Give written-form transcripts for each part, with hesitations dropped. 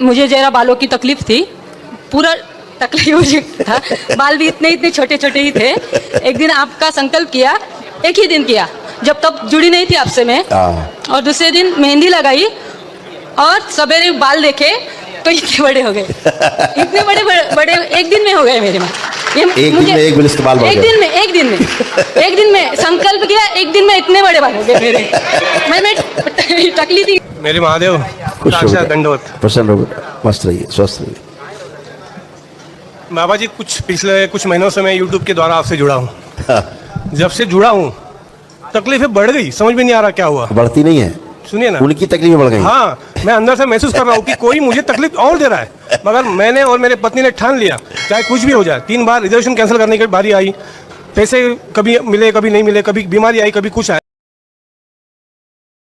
मुझे जरा बालों की तकलीफ थी, पूरा तकलीफ था, बाल भी इतने इतने छोटे छोटे ही थे। एक दिन आपका संकल्प किया, एक ही दिन किया, जब तक जुड़ी नहीं थी आपसे मैं, और दूसरे दिन मेहंदी लगाई और सवेरे बाल देखे तो इतने बड़े हो गए, इतने बड़े बड़े एक दिन में हो गए मेरे में। एक दिन में एक दिन इस्तेमाल एक दिन में संकल्प किया, एक दिन में इतने बड़े बाल हो गए मेरे। मैं टकली थी। मेरे महादेव साक्षात दंडवत। प्रसन्न रहो, मस्त रहिए, स्वस्थ रहिए। बाबा जी, पिछले कुछ महीनों से मैं यूट्यूब के द्वारा आपसे जुड़ा हूँ। जब से जुड़ा हूँ तकलीफें बढ़ गई, समझ में नहीं आ रहा क्या हुआ। बढ़ती नहीं है, सुनिए ना, उनकी तकलीफें बढ़ गई। हाँ, मैं अंदर से महसूस कर रहा हूँ कि कोई मुझे तकलीफ और दे रहा है, मगर मैंने और मेरे पत्नी ने ठान लिया चाहे कुछ भी हो जाए। 3 बार रिजर्वेशन कैंसिल करने की बारी आई, पैसे कभी मिले कभी नहीं मिले, कभी बीमारी आई कभी कुछ आया,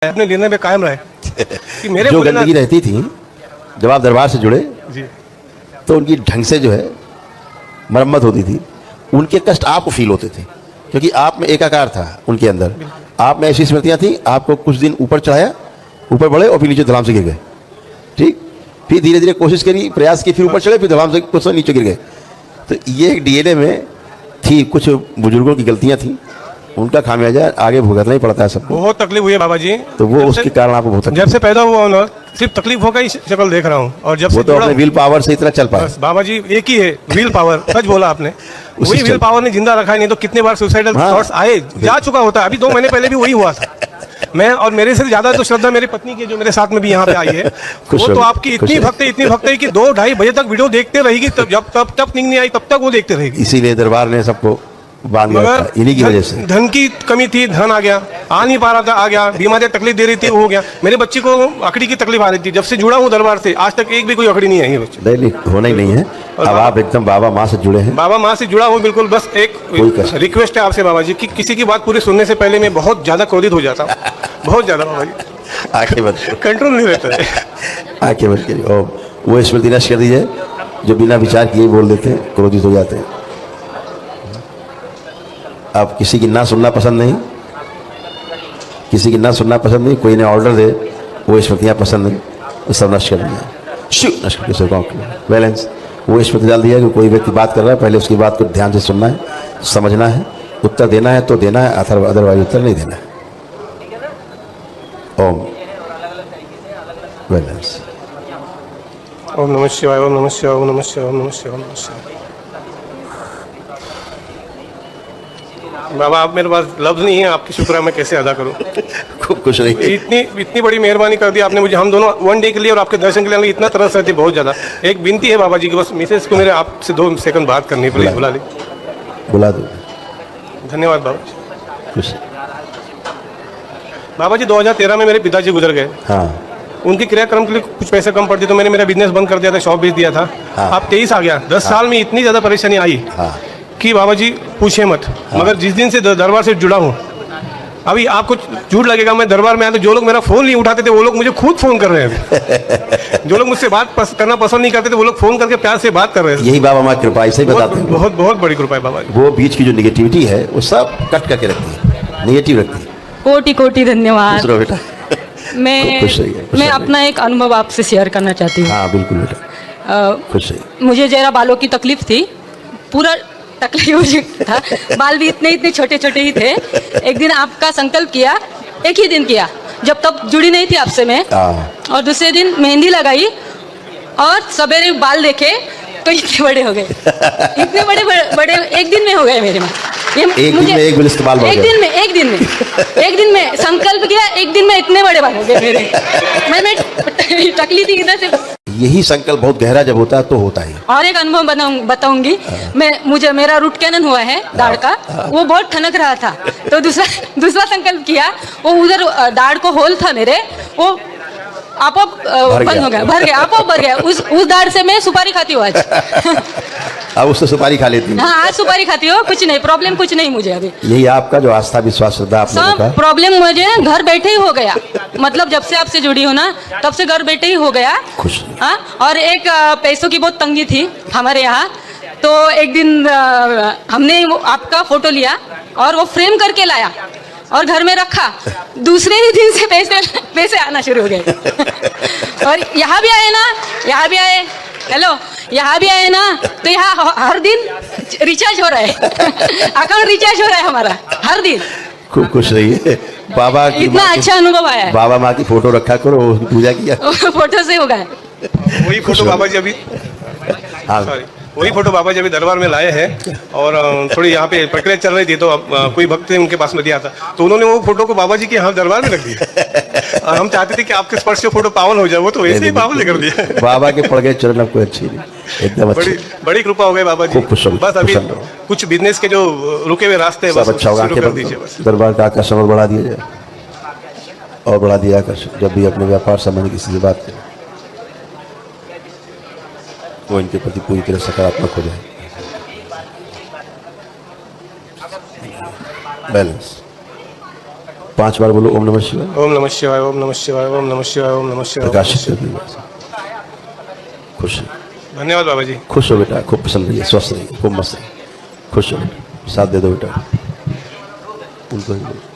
अपने निर्णय में कायम रहे कि मेरे जो गंदगी रहती थी जब आप दरबार से जुड़े जी, तो उनकी ढंग से जो है मरम्मत होती थी। उनके कष्ट आपको फील होते थे क्योंकि आप में एकाकार था उनके अंदर। आप में ऐसी स्मृतियाँ थी, आपको कुछ दिन ऊपर चढ़ाया, ऊपर बढ़े और फिर नीचे धड़ाम से गिर गए। ठीक, फिर धीरे धीरे कोशिश करी, प्रयास की, फिर ऊपर चढ़े, फिर धड़ाम से कुछ नीचे गिर गए। तो ये एक डीएनए में थी, कुछ बुजुर्गों की गलतियाँ थी, उनका खामियाजा आगे भुगतना ही पड़ता है सबको। बहुत तकलीफ हुई है बाबा जी, तो वो उसके कारण आपको बहुत जब से पैदा हुआ ना सिर्फ तकलीफ होगा ही शक्ल देख रहा हूँ। और जब वो से तो अपने विल पावर से इतना चल पाया। बाबा जी एक ही है विल पावर, सच बोला आपने, वही विल पावर ने जिंदा रखा है, नहीं तो कितने बार सुसाइडल थॉट्स आए जा चुका होता है। अभी 2 महीने पहले भी वही हुआ था। मैं और मेरे से ज्यादा तो श्रद्धा मेरी पत्नी की, जो मेरे साथ में भी यहाँ पे आई है, वो तो आपकी इतनी भक्त है कि 2-2:30 बजे तक वीडियो देखते रहेगी, तब नींद नहीं आई तब तक वो देखते रहेगी। इसीलिए दरबार ने सबको बांध दिया था, इन्हीं की वजह से। धन की कमी थी, धन आ गया, आ नहीं पा रहा था, आ गया, बीमारियां तकलीफ दे रही थी, वो हो गया। मेरे बच्चे को अकड़ी की तकलीफ आ रही थी, जब से जुड़ा हूँ दरबार से आज तक एक भी कोई अकड़ी नहीं आई है बच्चे। नहीं, होना ही नहीं है। अब आप एकदम बाबा माँ से जुड़े हैं। बाबा माँ से जुड़ा हूँ बिल्कुल। बस एक रिक्वेस्ट है आपसे बाबा जी कि किसी की बात पूरी सुनने से पहले मैं बहुत ज्यादा क्रोधित हो जाता हूँ, बहुत ज्यादा बाबा जी, आंखें बंद, कंट्रोल नहीं रहता है। आंखें बंद करिए और वो स्मृति नष्ट कर दीजिए जो बिना विचार किए बोल देते हैं, क्रोधित हो जाते हैं। आप किसी की ना सुनना पसंद नहीं, किसी की ना सुनना पसंद नहीं, कोई ने ऑर्डर दे वो स्मृतियाँ पसंद नहीं, वो सब नष्ट कर दिया, नष्ट करके सब बैलेंस। वो स्मृति डाल दिया कि कोई व्यक्ति बात कर रहा है, पहले उसकी बात को ध्यान से सुनना है, समझना है, उत्तर देना है तो देना है, अदरवाइज उत्तर नहीं देना है। ओम बैलेंस। ओम नमः शिवाय, ओम नमः शिवाय, ओम नमः शिवाय, ओम नमः शिवाय, ओम नमः शिवाय। बाबा आप मेरे पास लफ्ज नहीं है, आपकी शुक्र मैं कैसे अदा करूं। खूब खुश रहिए। इतनी बड़ी मेहरबानी कर दी आपने मुझे, हम दोनों 1 डे के लिए और आपके दर्शन के लिए इतना तरस रहती बहुत ज्यादा। एक विनती है बाबा जी की, बस मिसेस को मेरे आपसे 2 सेकंड बात करनी पड़ेगी, बुला ली। बुला दो। धन्यवाद बाबा जी। खुश। बाबा जी 2013 में मेरे पिताजी गुजर गए। हाँ, उनके क्रियाक्रम के लिए कुछ पैसे कम पड़ते तो मैंने मेरा बिजनेस बंद कर दिया था, शॉप बेच दिया था। हाँ। अब 23 आ गया, 10 साल में इतनी ज्यादा परेशानी आई कि बाबा जी पूछे मत। मगर जिस दिन से दरबार से जुड़ा हूँ, अभी आपको झूठ लगेगा, मैं दरबार में आया तो जो लोग मेरा फोन नहीं उठाते थे वो लोग मुझे खुद फोन कर रहे हैं। जो लोग मुझसे बात करना पसंद नहीं करते थे वो लोग फोन करके प्यार से बात कर रहे हैं। यही बाबा माँ कृपा, इसे बताते हैं। बहुत बहुत बड़ी कृपा है बाबा जी। वो बीच की जो निगेटिविटी है वो सब कट करके रखती है, निगेटिव रखती है। कोटि कोटि धन्यवाद। बेटा मैं अपना एक अनुभव आपसे शेयर करना चाहती हूँ। हाँ बिल्कुल बेटा, खुश रहिए। मुझे जरा बालों की तकलीफ थी, पूरा तकलीफ था, बाल भी इतने इतने छोटे छोटे ही थे। एक दिन आपका संकल्प किया, एक ही दिन किया, जब तक जुड़ी नहीं थी आपसे मैं, और दूसरे दिन मेहंदी लगाई और सवेरे बाल देखे तो इतने बड़े हो गए, इतने बड़े बड़े एक दिन में हो गए मेरे में। एक दिन में एक दिन इस्तेमाल हो गया। एक दिन में संकल्प किया, एक दिन में इतने बड़े बाल हो गए मेरे। मैं टकली थी इधर से। यही संकल्प बहुत गहरा जब होता है तो होता है। और एक अनुभव बताऊंगी मैं। मेरा रूट कैनन हुआ है दाढ़ का, वो बहुत ठनक रहा था, तो दूसरा संकल्प किया, वो उधर दाढ़ को होल था मेरे, वो आप बंद हो गया, भर गया, आप भर गया। उस दाढ़ से मैं सुपारी खाती हूँ आज। अब उससे सुपारी खा लेती हूँ। हाँ, आज सुपारी खाती हो, कुछ नहीं प्रॉब्लम, कुछ नहीं मुझे अभी। यही आपका जो आस्था विश्वास श्रद्धा आप लोगों का। सब प्रॉब्लम मुझे घर बैठे ही हो गया, मतलब जब से आपसे जुड़ी हो ना तब से घर बैठे ही हो गया। खुश। हाँ, और एक पैसों की बहुत तंगी थी हमारे यहाँ, तो एक दिन हमने आपका फोटो लिया और वो फ्रेम करके लाया, और घर में रखा, दूसरे ही दिन से पैसे आना शुरू हो गए। और यहाँ भी आए ना, यहाँ भी आए, हेलो, यहाँ भी आए ना, तो यहाँ हर दिन रिचार्ज हो रहा है, अकाउंट रिचार्ज हो रहा है हमारा हर दिन। खूब खुश रहिए। बाबा की इतना माँ की- अच्छा अनुभव आया है। बाबा माँ की फोटो रखा करो, उसकी पूजा किया। फोटो से होगा। वही फोटो बाबा जी अभी हाँ सॉरी वही फोटो बाबा जी अभी दरबार में लाए हैं। और थोड़ी यहाँ पे प्रक्रिया चल रही थी, तो कोई भक्त थे उनके पास में दिया था, तो उन्होंने वो फोटो को बाबा जी के यहाँ दरबार में रख दिया। और हम चाहते थे कि आपके स्पर्श से फोटो पावन हो जाए, वो तो वैसे ही पावन लेकर दिया। बाबा के पड़ गए चरण, आपको अच्छी नहीं, एकदम बड़ी अच्छी। बड़ी कृपा हो गई बाबा जी। खूब खुश रहो, बस अभी खुश रहो। कुछ बिजनेस के जो रुके हुए रास्ते हैं, सब बस अच्छा होगा। शुरू आंखें कर बंद दीजिए करो। बस। दरबार का आकर्षण और बढ़ा दिया जाए, और बढ़ा दिया आकर्षण। जब भी अपने व्यापार संबंधी किसी से बात करें, वो इनके प्रति पूरी तरह सकारात्मक हो जाए। बैलेंस 5 बार बोलो ओम नमः शिवाय, ओम नमः शिवाय, ओम नमः शिवाय, ओम नमः शिवाय, ओम नमः शिवाय। प्रकाशित कर दीजिए। खुश धन्यवाद बाबा जी। खुश हो बेटा, खूब पसंद रहिए, स्वस्थ रहिए, खूब मस्त रहिए, खुश हो बेटा। साथ दे दो बेटा उनको।